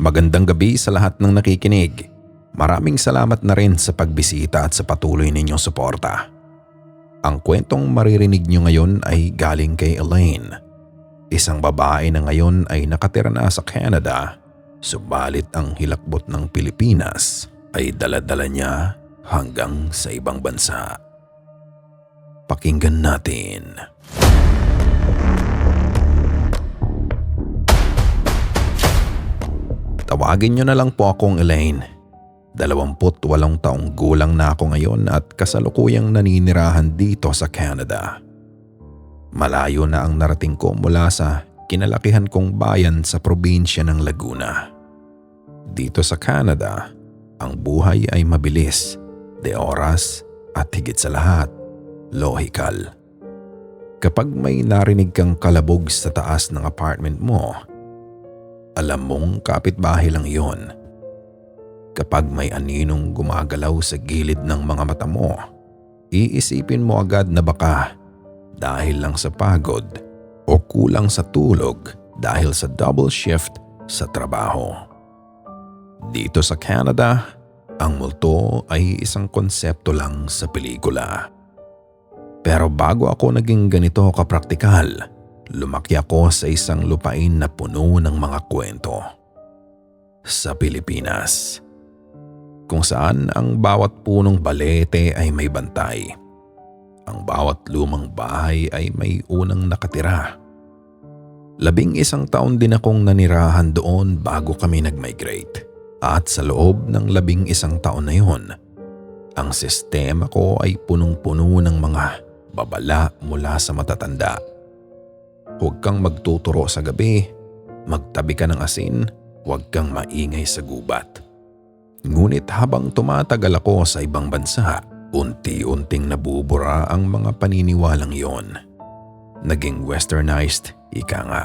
Magandang gabi sa lahat ng nakikinig. Maraming salamat na rin sa pagbisita at sa patuloy ninyong suporta. Ang kwentong maririnig nyo ngayon ay galing kay Elaine. Isang babae na ngayon ay nakatira na sa Canada, subalit ang hilakbot ng Pilipinas ay dala-dala niya hanggang sa ibang bansa. Pakinggan natin. Tawagin nyo na lang po akong Elaine. 28 taong gulang na ako ngayon at kasalukuyang naninirahan dito sa Canada. Malayo na ang narating ko mula sa kinalakihan kong bayan sa probinsya ng Laguna. Dito sa Canada, ang buhay ay mabilis, de oras at higit sa lahat, lohikal. Kapag may narinig kang kalabog sa taas ng apartment mo, alam mong kapitbahay lang yon. Kapag may aninong gumagalaw sa gilid ng mga mata mo, iisipin mo agad na baka dahil lang sa pagod o kulang sa tulog dahil sa double shift sa trabaho. Dito sa Canada, ang multo ay isang konsepto lang sa pelikula. Pero bago ako naging ganito kapraktikal, lumaki ako sa isang lupain na puno ng mga kwento. Sa Pilipinas, kung saan ang bawat punong balete ay may bantay. Ang bawat lumang bahay ay may unang nakatira. 11 taon din akong nanirahan doon bago kami nag-migrate. At sa loob ng 11 taon na yun, ang sistema ko ay punong-puno ng mga babala mula sa matatanda. Huwag kang magtuturo sa gabi, magtabi ka ng asin, huwag kang maingay sa gubat. Ngunit habang tumatagal ako sa ibang bansa, unti-unting nabubura ang mga paniniwalang yon. Naging westernized, ika nga.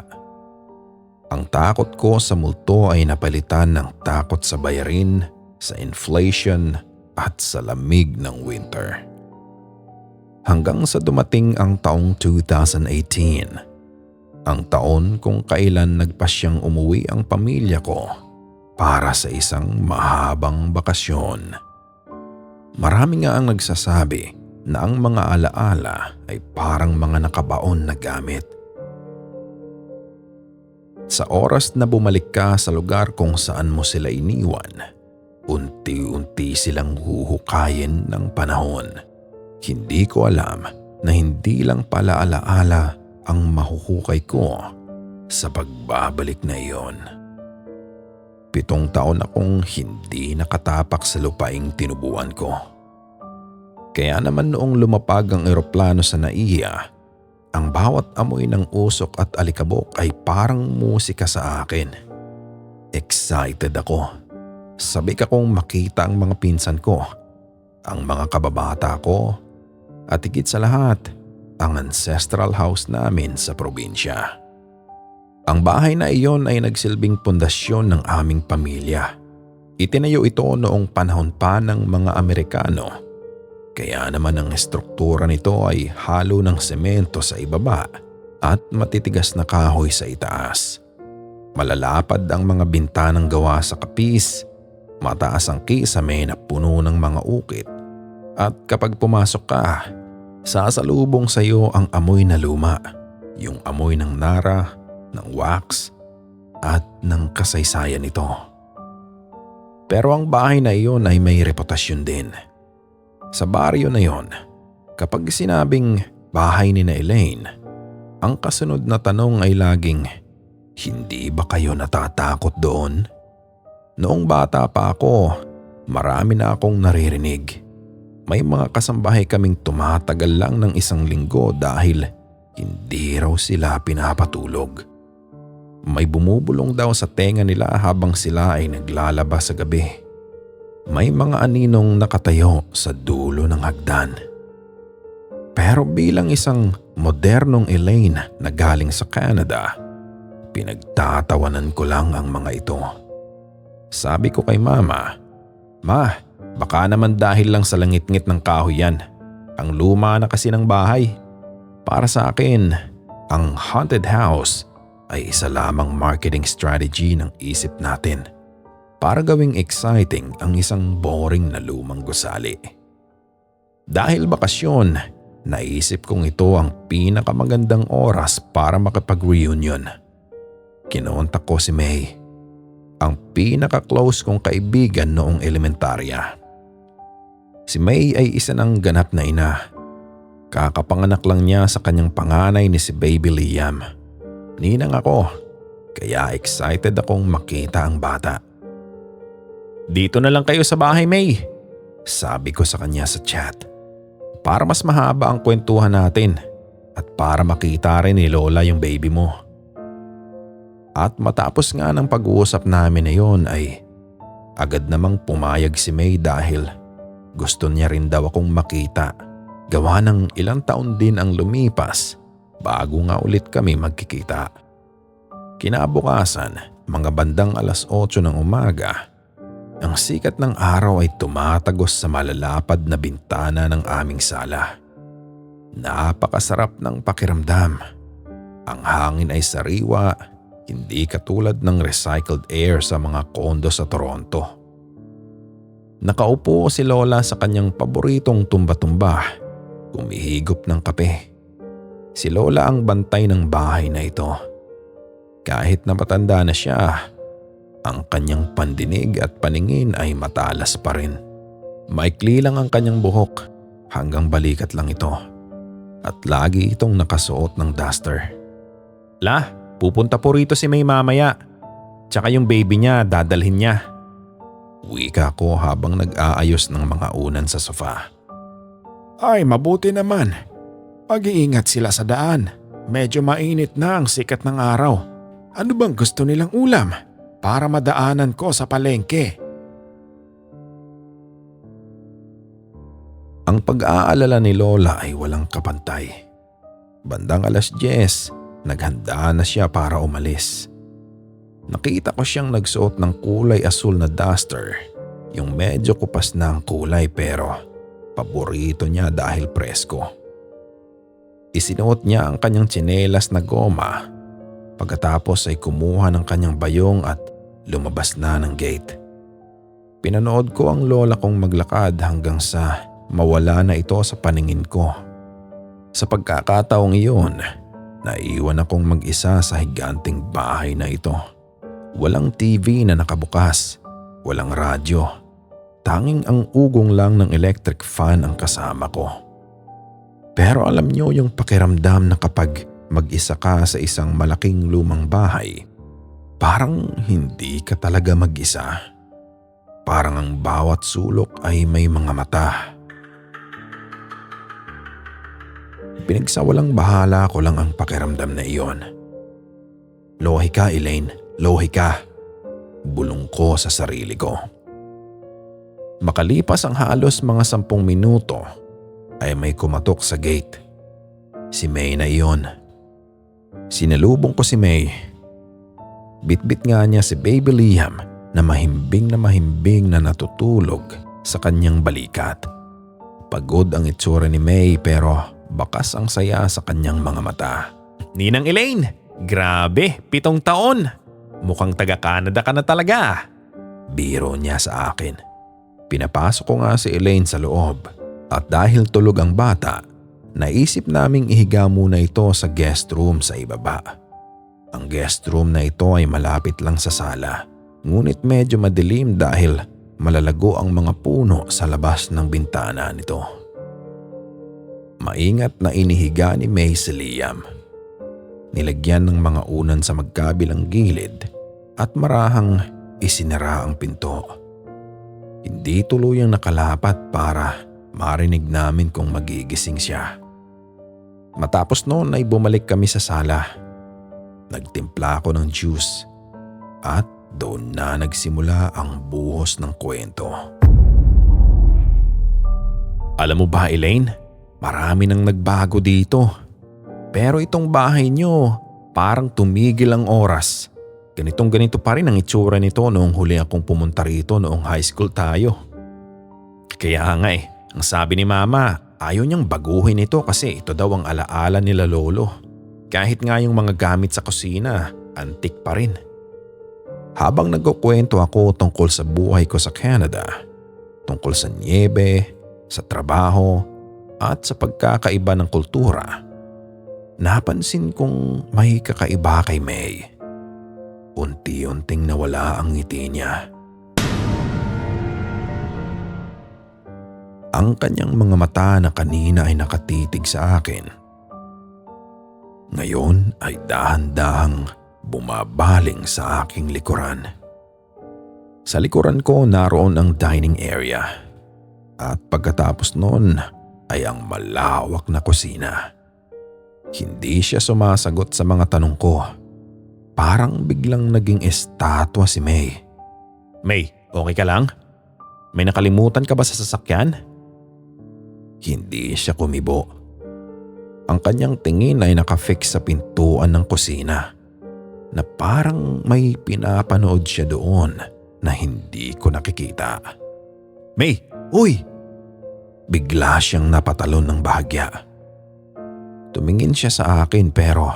Ang takot ko sa multo ay napalitan ng takot sa bayarin, sa inflation at sa lamig ng winter. Hanggang sa dumating ang taong 2018. Ang taon kung kailan nagpasyang umuwi ang pamilya ko para sa isang mahabang bakasyon. Marami nga ang nagsasabi na ang mga alaala ay parang mga nakabaon na gamit. Sa oras na bumalik ka sa lugar kung saan mo sila iniwan, unti-unti silang huhukayin ng panahon. Hindi ko alam na hindi lang pala alaala ang mahuhukay ko sa pagbabalik na iyon. 7 taon akong hindi nakatapak sa lupaing tinubuan ko. Kaya naman noong lumapag ang eroplano sa NAIA, ang bawat amoy ng usok at alikabok ay parang musika sa akin. Excited ako. Sabik akong makita ang mga pinsan ko, ang mga kababata ko, at higit sa lahat, ang ancestral house namin sa probinsya. Ang bahay na iyon ay nagsilbing pundasyon ng aming pamilya. Itinayo ito noong panahon pa ng mga Amerikano. Kaya naman ang estruktura nito ay halo ng semento sa ibaba at matitigas na kahoy sa itaas. Malalapad ang mga bintanang gawa sa kapis, mataas ang kisame na puno ng mga ukit. At kapag pumasok ka, sasalubong sa iyo ang amoy na luma, yung amoy ng nara, ng wax, at ng kasaysayan nito. Pero ang bahay na iyon ay may reputasyon din. Sa baryo na iyon, kapag sinabing bahay ni na Elaine, ang kasunod na tanong ay laging, hindi ba kayo natatakot doon? Noong bata pa ako, marami na akong naririnig. May mga kasambahay kaming tumatagal lang ng 1 linggo dahil hindi raw sila pinapatulog. May bumubulong daw sa tenga nila habang sila ay naglalaba sa gabi. May mga aninong nakatayo sa dulo ng hagdan. Pero bilang isang modernong Elaine na galing sa Canada, pinagtatawanan ko lang ang mga ito. Sabi ko kay Mama, "Ma, baka naman dahil lang sa langit-ngit ng kahoy yan. Ang luma na kasi ng bahay. Para sa akin, ang haunted house ay isa lamang marketing strategy ng isip natin para gawing exciting ang isang boring na lumang gusali. Dahil bakasyon, naisip kong ito ang pinakamagandang oras para makipag-reunion. Kinontak ko si May, ang pinaka-close kong kaibigan noong elementarya. Si May ay isa ng ganap na ina. Kakapanganak lang niya sa kanyang panganay ni si Baby Liam. Ninang ako, kaya excited akong makita ang bata. "Dito na lang kayo sa bahay, May," sabi ko sa kanya sa chat. Para mas mahaba ang kwentuhan natin at para makita rin ni Lola yung baby mo. At matapos nga ng pag-uusap namin na yon ay agad namang pumayag si May dahil gusto niya rin daw akong makita. Gawa ng ilang taon din ang lumipas bago nga ulit kami magkikita. Kinabukasan, mga bandang 8:00 ng umaga, ang sikat ng araw ay tumatagos sa malalapad na bintana ng aming sala. Napakasarap ng pakiramdam. Ang hangin ay sariwa, hindi katulad ng recycled air sa mga kondo sa Toronto. Nakaupo si Lola sa kanyang paboritong tumba-tumba, kumihigop ng kape. Si Lola ang bantay ng bahay na ito. Kahit na matanda na siya, ang kanyang pandinig at paningin ay matalas pa rin. Maikli lang ang kanyang buhok, hanggang balikat lang ito. At lagi itong nakasuot ng duster. "La, pupunta po rito si May mamaya. Tsaka yung baby niya dadalhin niya." Wika ko habang nag-aayos ng mga unan sa sofa. "Ay, mabuti naman. Mag-iingat sila sa daan. Medyo mainit na ang sikat ng araw. Ano bang gusto nilang ulam para madaanan ko sa palengke?" Ang pag-aalala ni Lola ay walang kapantay. Bandang 10:00, naghanda na siya para umalis. Nakita ko siyang nagsuot ng kulay asul na duster, yung medyo kupas na ang kulay pero paborito niya dahil presko. Isinuot niya ang kanyang tsinelas na goma. Pagkatapos ay kumuha ng kanyang bayong at lumabas na ng gate. Pinanood ko ang lola kong maglakad hanggang sa mawala na ito sa paningin ko. Sa pagkakataong iyon, naiwan akong mag-isa sa higanting bahay na ito. Walang TV na nakabukas, walang radyo. Tanging ang ugong lang ng electric fan ang kasama ko. Pero alam niyo yung pakiramdam na kapag mag-isa ka sa isang malaking lumang bahay, parang hindi ka talaga mag-isa. Parang ang bawat sulok ay may mga mata. Pinagsawalang bahala ko lang ang pakiramdam na iyon. "Lohi ka, Elaine. Lohi ka." Bulong ko sa sarili ko. Makalipas ang halos mga 10 minuto ay may kumatok sa gate. Si May na iyon. Sinalubong ko si May. Bitbit nga niya si Baby Liam na mahimbing na natutulog sa kanyang balikat. Pagod ang itsura ni May pero bakas ang saya sa kanyang mga mata. "Ninang Elaine, grabe, 7 taon. Mukhang taga-Canada ka na talaga." Biro niya sa akin. Pinapasok ko nga si Elaine sa loob at dahil tulog ang bata, naisip naming ihiga muna ito sa guest room sa ibaba. Ang guest room na ito ay malapit lang sa sala, ngunit medyo madilim dahil malalago ang mga puno sa labas ng bintana nito. Maingat na inihiga ni May si Liam. Nilagyan ng mga unan sa magkabilang gilid at marahang isinara ang pinto. Hindi tuluyang nakalapat para marinig namin kung magigising siya. Matapos noon ay bumalik kami sa sala. Nagtimpla ako ng juice at doon na nagsimula ang buhos ng kwento. Alam mo ba, Elaine? Marami nang nagbago dito. Pero itong bahay niyo, parang tumigil ang oras. Ganito pa rin ang itsura nito noong huli akong pumunta rito noong high school tayo. Kaya nga ang sabi ni Mama, ayaw niyang baguhin ito kasi ito daw ang alaala nila lolo. Kahit nga yung mga gamit sa kusina, antik pa rin. Habang nagkukwento ako tungkol sa buhay ko sa Canada, tungkol sa niebe, sa trabaho, at sa pagkakaiba ng kultura, napansin kong may kakaiba kay May. Unti-unting nawala ang ngiti niya. Ang kanyang mga mata na kanina ay nakatitig sa akin, ngayon ay dahan-dahang bumabaling sa aking likuran. Sa likuran ko naroon ang dining area at pagkatapos noon ay ang malawak na kusina. Hindi siya sumasagot sa mga tanong ko. Parang biglang naging estatwa si May. May, okay ka lang? May nakalimutan ka ba sa sasakyan? Hindi siya kumibo. Ang kanyang tingin ay nakafix sa pintuan ng kusina na parang may pinapanood siya doon na hindi ko nakikita. May, uy! Bigla siyang napatalon ng bahagya. Tumingin siya sa akin pero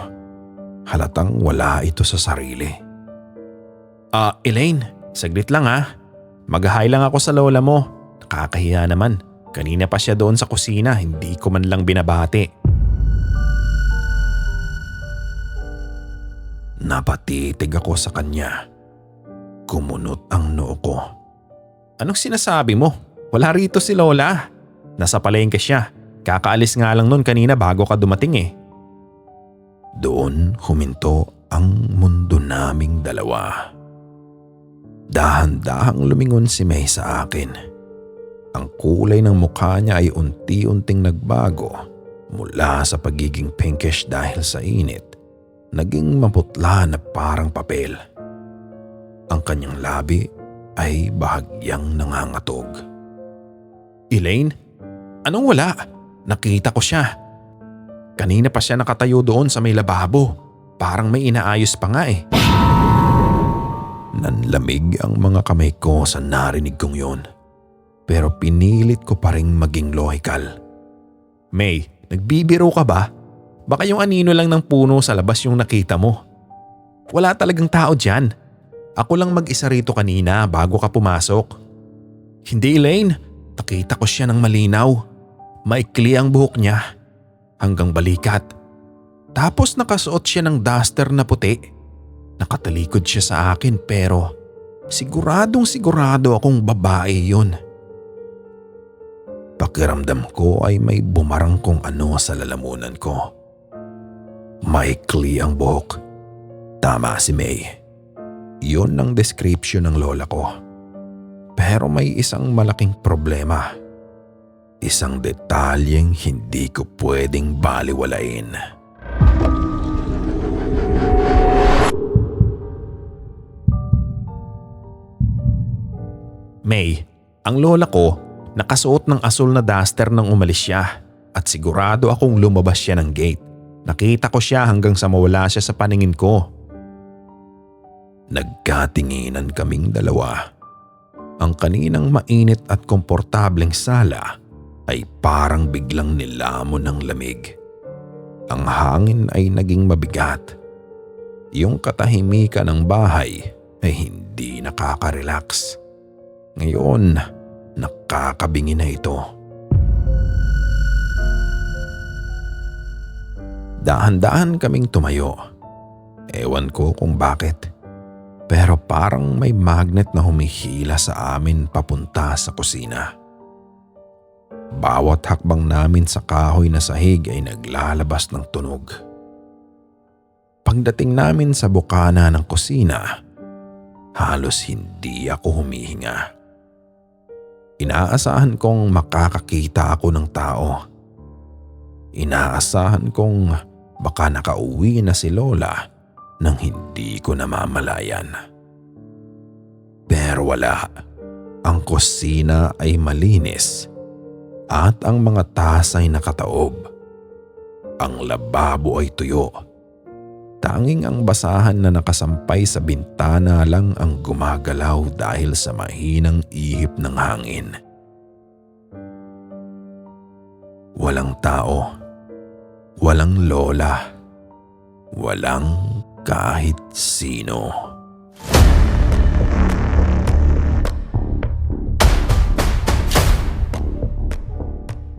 halatang wala ito sa sarili. Elaine, saglit lang ha. Mag-hi lang ako sa lola mo. Nakakahiya naman. Kanina pa siya doon sa kusina, hindi ko man lang binabati. Napatitig ako sa kanya. Kumunot ang noo ko. Anong sinasabi mo? Wala rito si Lola. Nasa palengke siya. Kakaalis nga lang nun kanina bago ka dumating eh. Doon huminto ang mundo naming dalawa. Dahan-dahang lumingon si May sa akin. Ang kulay ng mukha niya ay unti-unting nagbago mula sa pagiging pinkish dahil sa init. Naging maputla na parang papel. Ang kanyang labi ay bahagyang nangangatog. Elaine, anong wala? Nakita ko siya. Kanina pa siya nakatayo doon sa may lababo. Parang may inaayos pa nga eh. Nanlamig ang mga kamay ko sa narinig kong yun. Pero pinilit ko pa ring maging logical. May, nagbibiro ka ba? Baka yung anino lang ng puno sa labas yung nakita mo. Wala talagang tao dyan. Ako lang mag-isa rito kanina bago ka pumasok. Hindi, Elaine. Nakita ko siya ng malinaw. Maikli ang buhok niya. Hanggang balikat. Tapos nakasuot siya ng duster na puti. Nakatalikod siya sa akin pero siguradong sigurado akong babae yun. Pakiramdam ko ay may bumarang kung ano sa lalamunan ko. Maikli ang buhok. Tama si May. Yun ang description ng lola ko. Pero may isang malaking problema. Isang detalyeng hindi ko pwedeng baliwalain. May, ang lola ko nakasuot ng asul na duster nang umalis siya at sigurado akong lumabas siya ng gate. Nakita ko siya hanggang sa mawala siya sa paningin ko. Nagkatinginan kaming dalawa. Ang kaninang mainit at komportableng sala ay parang biglang nilamon ng lamig. Ang hangin ay naging mabigat. Yung katahimikan ng bahay ay hindi nakaka-relax. Ngayon, nakakabingi na ito. Dahan-dahan kaming tumayo. Ewan ko kung bakit. Pero parang may magnet na humihila sa amin papunta sa kusina. Bawat hakbang namin sa kahoy na sahig ay naglalabas ng tunog. Pagdating namin sa bukana ng kusina, halos hindi ako humihinga. Inaasahan kong makakakita ako ng tao. Inaasahan kong baka nakauwi na si Lola nang hindi ko namamalayan. Pero wala. Ang kusina ay malinis at ang mga tasa ay nakataob. Ang lababo ay tuyo. Tanging ang basahan na nakasampay sa bintana lang ang gumagalaw dahil sa mahinang ihip ng hangin. Walang tao. Walang lola. Walang kahit sino.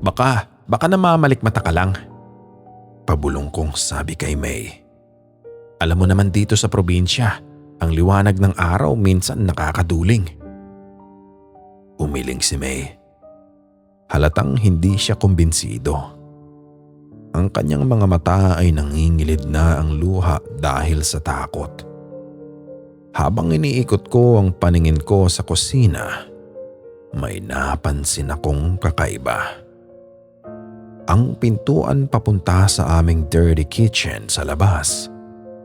Baka namamalikmata ka lang. Pabulong kong sabi kay May. Alam mo naman dito sa probinsya, ang liwanag ng araw minsan nakakaduling. Umiling si May. Halatang hindi siya kumbinsido. Ang kanyang mga mata ay nangingilid na ang luha dahil sa takot. Habang iniikot ko ang paningin ko sa kusina, may napansin akong kakaiba. Ang pintuan papunta sa aming dirty kitchen sa labas,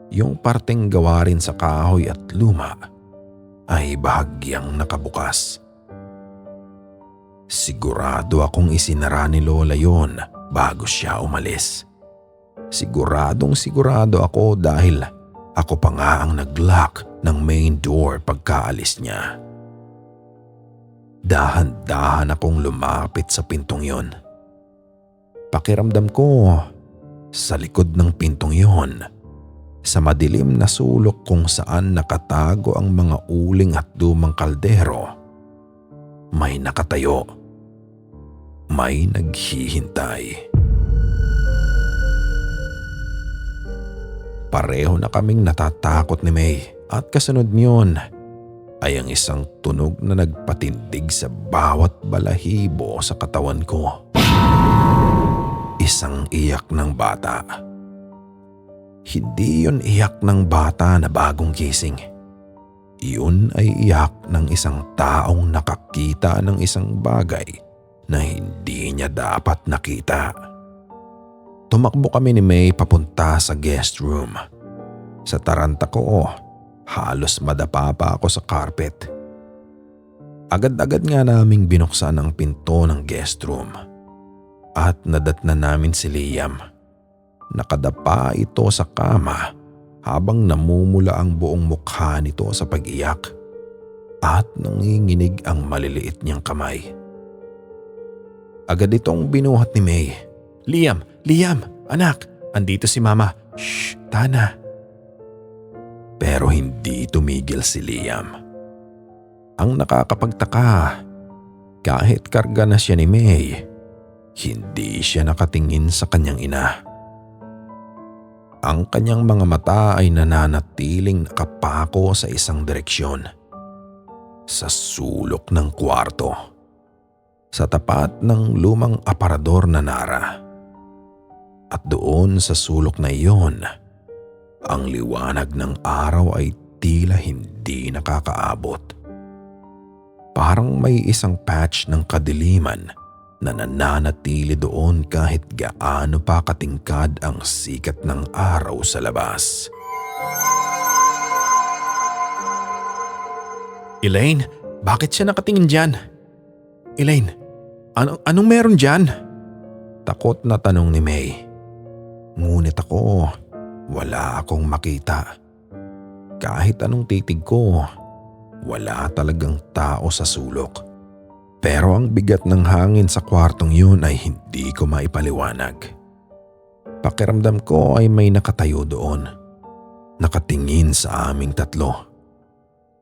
yung parteng gawa rin sa kahoy at luma, ay bahagyang nakabukas. Sigurado akong isinara ni Lola yon bago siya umalis. Sigurado ako dahil ako pa nga ang nag-lock ng main door pagkaalis niya. Dahan-dahan akong lumapit sa pintong yon. Pakiramdam ko sa likod ng pintong yon, sa madilim na sulok kung saan nakatago ang mga uling at lumang kaldero, may nakatayo. May naghihintay. Pareho na kaming natatakot ni May at kasunod niyon ay ang isang tunog na nagpatindig sa bawat balahibo sa katawan ko. Isang iyak ng bata. Hindi yun iyak ng bata na bagong gising. Yun ay iyak ng isang taong nakakita ng isang bagay na hindi niya dapat nakita. Tumakbo kami ni May papunta sa guest room. Sa taranta ko, halos madapa pa ako sa carpet. Agad-agad nga naming binuksan ang pinto ng guest room. At nadatnan namin si Liam. Nakadapa ito sa kama habang namumula ang buong mukha nito sa pag-iyak. At nanginginig ang maliliit niyang kamay. Agad itong binuhat ni May. Liam, anak, andito si Mama. Shh, Tana. Pero hindi tumigil si Liam. Ang nakakapagtaka, kahit karga na siya ni May, hindi siya nakatingin sa kanyang ina. Ang kanyang mga mata ay nananatiling nakapako sa isang direksyon. Sa sulok ng kwarto. Sa tapat ng lumang aparador na Nara. At doon sa sulok na iyon, ang liwanag ng araw ay tila hindi nakakaabot. Parang may isang patch ng kadiliman na nananatili doon kahit gaano pa katingkad ang sikat ng araw sa labas. Elaine, bakit siya nakatingin dyan? Elaine, anong meron dyan? Takot na tanong ni May. Ngunit ako, wala akong makita. Kahit anong titig ko, wala talagang tao sa sulok. Pero ang bigat ng hangin sa kwartong yun ay hindi ko maipaliwanag. Pakiramdam ko ay may nakatayo doon. Nakatingin sa aming tatlo.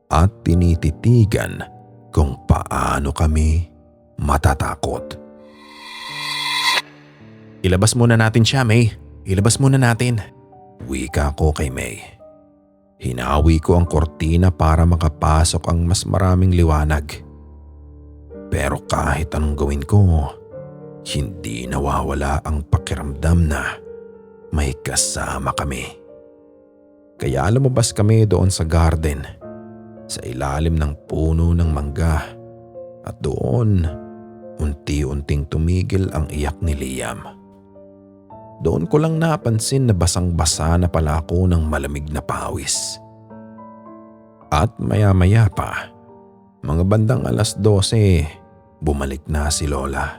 At tinititigan kung paano kami matatakot. Ilabas muna natin siya, May. Ilabas muna natin. Wika ko kay May. Hinawi ko ang kortina para makapasok ang mas maraming liwanag. Pero kahit anong gawin ko, hindi nawawala ang pakiramdam na may kasama kami. Kaya lumabas kami doon sa garden, sa ilalim ng puno ng mangga. At doon, unti-unting tumigil ang iyak ni Liam. Doon ko lang napansin na basang-basa na pala ako ng malamig na pawis. At maya-maya pa, mga bandang 12:00, bumalik na si Lola.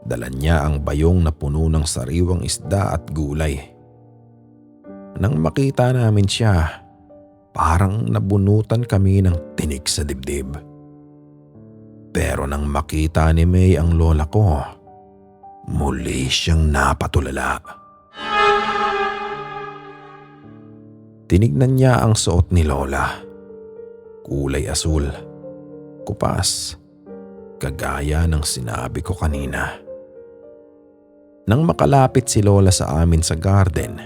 Dala niya ang bayong na puno ng sariwang isda at gulay. Nang makita namin siya, parang nabunutan kami ng tinik sa dibdib. Pero nang makita ni May ang lola ko, muli siyang napatulala. Tinignan niya ang suot ni Lola. Kulay asul, kupas, kagaya ng sinabi ko kanina. Nang makalapit si Lola sa amin sa garden,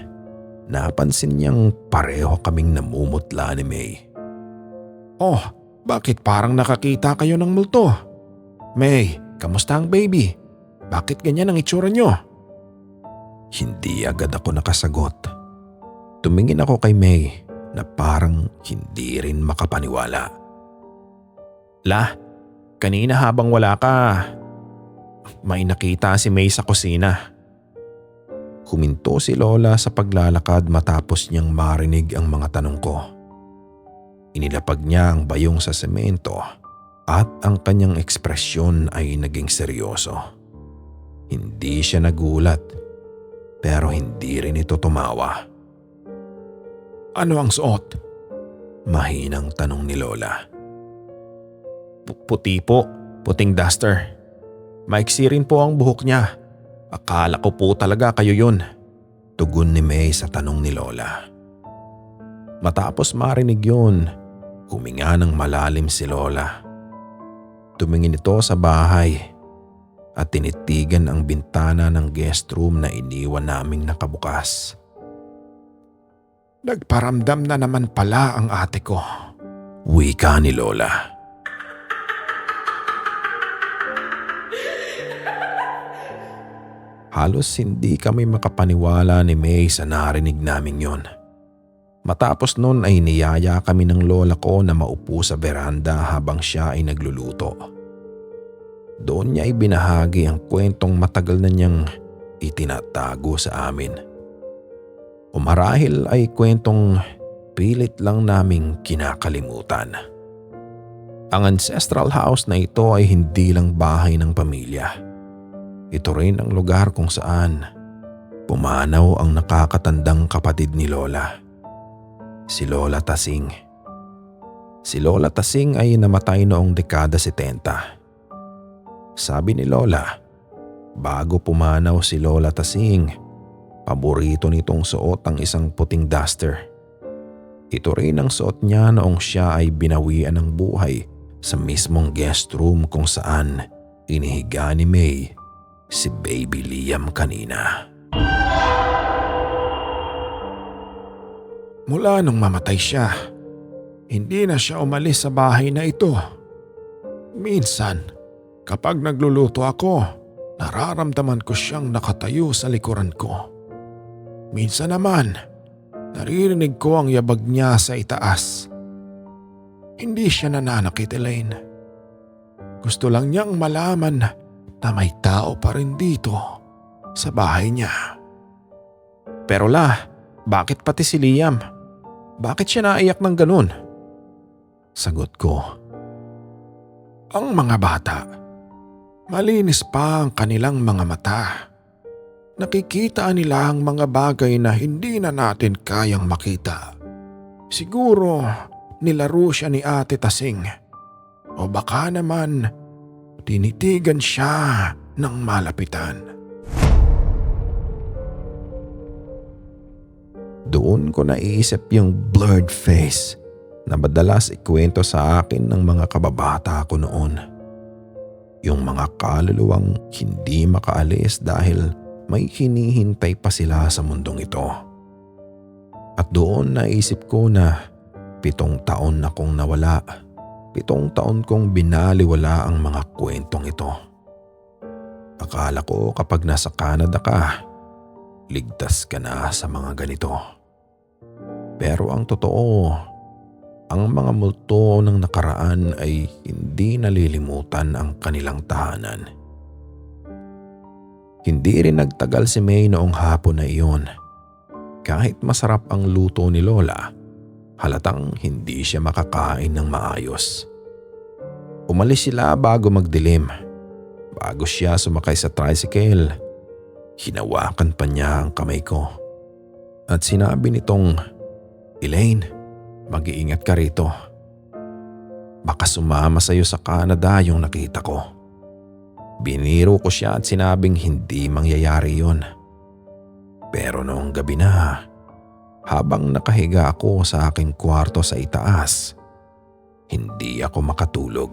napansin niyang pareho kaming namumutla ni May. Oh, bakit parang nakakita kayo ng multo? May, kamusta ang baby? Bakit ganyan ang itsura nyo? Hindi agad ako nakasagot. Tumingin ako kay May na parang hindi rin makapaniwala. La, kanina habang wala ka, may nakita si May sa kusina. Huminto si Lola sa paglalakad matapos niyang marinig ang mga tanong ko. Inilapag niya ang bayong sa semento at ang kanyang ekspresyon ay naging seryoso. Hindi siya nagulat pero hindi rin ito tumawa. Ano ang suot? Mahinang tanong ni Lola. Puti po, puting duster. Maiksi rin po ang buhok niya. Akala ko po talaga kayo yun. Tugon ni May sa tanong ni Lola. Matapos marinig yun, huminga ng malalim si Lola. Tumingin ito sa bahay at tinitigan ang bintana ng guest room na iniwan naming nakabukas. Nagparamdam na naman pala ang ate ko. Wika ni Lola. Halos hindi kami makapaniwala ni May sa narinig namin yon. Matapos nun ay niyaya kami ng lola ko na maupo sa veranda habang siya ay nagluluto. Doon niya ibinahagi ang kwentong matagal na niyang itinatago sa amin. O marahil ay kwentong pilit lang naming kinakalimutan. Ang ancestral house na ito ay hindi lang bahay ng pamilya. Ito rin ang lugar kung saan pumanaw ang nakakatandang kapatid ni Lola, si Lola Tasing. Si Lola Tasing ay namatay noong dekada 70. Sabi ni Lola, bago pumanaw si Lola Tasing, paborito nitong suot ang isang puting duster. Ito rin ang suot niya noong siya ay binawian ng buhay sa mismong guest room kung saan inihiga ni May si Baby Liam kanina. Mula nung mamatay siya, hindi na siya umalis sa bahay na ito. Minsan, kapag nagluluto ako, nararamdaman ko siyang nakatayo sa likuran ko. Minsan naman, naririnig ko ang yabag niya sa itaas. Hindi siya nananakit, Elaine. Gusto lang niyang malaman na may tao pa rin dito sa bahay niya. Pero bakit pati si Liam? Bakit siya naiyak ng ganun? Sagot ko. Ang mga bata, malinis pa ang kanilang mga mata. Nakikita nila ang mga bagay na hindi na natin kayang makita. Siguro nilaro siya ni Ate Tasing. O baka naman tinitigan siya ng malapitan. Doon ko naiisip yung blurred face na madalas ikwento sa akin ng mga kababata ko noon. Yung mga kaluluwang hindi makaalis dahil may hinihintay pa sila sa mundong ito. At doon naisip ko na 7 taon akong nawala. 7 taon kong binaliwala ang mga kwentong ito. Akala ko kapag nasa Canada ka, ligtas ka na sa mga ganito. Pero ang totoo, ang mga multo ng nakaraan ay hindi nalilimutan ang kanilang tahanan. Hindi rin nagtagal si May noong hapon na iyon. Kahit masarap ang luto ni Lola, halatang hindi siya makakain ng maayos. Umalis sila bago magdilim. Bago siya sumakay sa tricycle, hinawakan pa niya ang kamay ko. At sinabi nitong, "Elaine, mag-iingat ka rito. Baka sumama sa'yo sa Canada yung nakita ko." Biniro ko siya at sinabing hindi mangyayari yun. Pero noong gabi na, habang nakahiga ako sa aking kwarto sa itaas, hindi ako makatulog.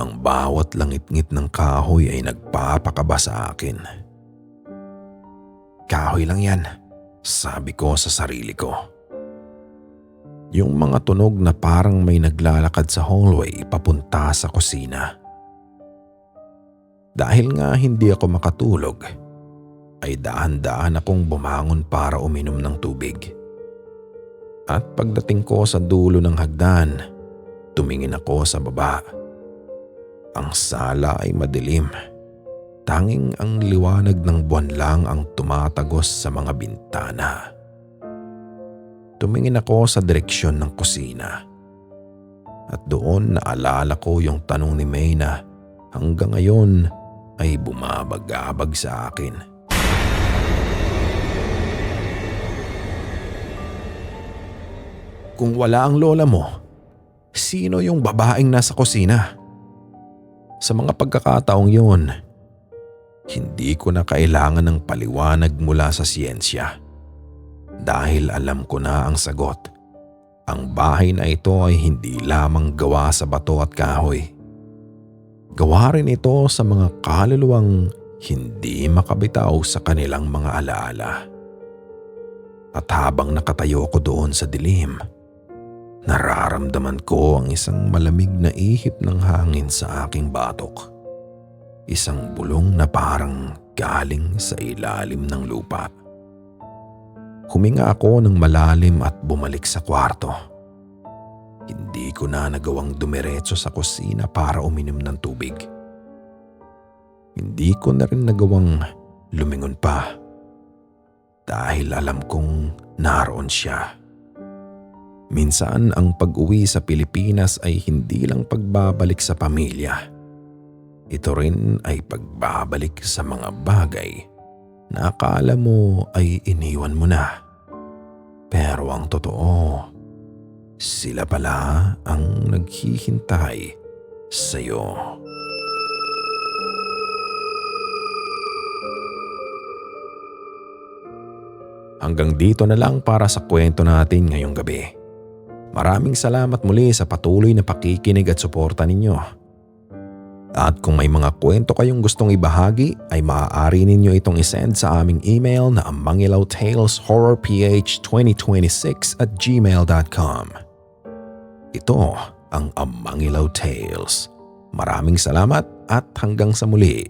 Ang bawat langit-ngit ng kahoy ay nagpapakaba sa akin. Kahoy lang yan, sabi ko sa sarili ko. Yung mga tunog na parang may naglalakad sa hallway papunta sa kusina. Dahil nga hindi ako makatulog, ay dahan-dahan akong bumangon para uminom ng tubig. At pagdating ko sa dulo ng hagdan, tumingin ako sa baba. Ang sala ay madilim. Tanging ang liwanag ng buwan lang ang tumatagos sa mga bintana. Tumingin ako sa direksyon ng kusina. At doon naalala ko yung tanong ni May na hanggang ngayon ay bumabag-abag sa akin. Kung wala ang lola mo, sino yung babaeng nasa kusina? Sa mga pagkakataong yun, hindi ko na kailangan ng paliwanag mula sa siyensya. Dahil alam ko na ang sagot. Ang bahay na ito ay hindi lamang gawa sa bato at kahoy. Gawa rin ito sa mga kaluluwang hindi makabitaw sa kanilang mga alaala. At habang nakatayo ko doon sa dilim, nararamdaman ko ang isang malamig na ihip ng hangin sa aking batok. Isang bulong na parang galing sa ilalim ng lupa. Huminga ako ng malalim at bumalik sa kwarto. Hindi ko na nagawang dumiretso sa kusina para uminom ng tubig. Hindi ko na rin nagawang lumingon pa dahil alam kong naroon siya. Minsan ang pag-uwi sa Pilipinas ay hindi lang pagbabalik sa pamilya. Ito rin ay pagbabalik sa mga bagay na akala mo ay iniwan mo na. Pero ang totoo, sila pala ang naghihintay sa'yo. Hanggang dito na lang para sa kwento natin ngayong gabi. Maraming salamat muli sa patuloy na pakikinig at suporta ninyo. At kung may mga kwento kayong gustong ibahagi ay maaari ninyo itong isend sa aming email na amangilawtales2026@gmail.com. Ito ang Amangilaw Tales. Maraming salamat at hanggang sa muli.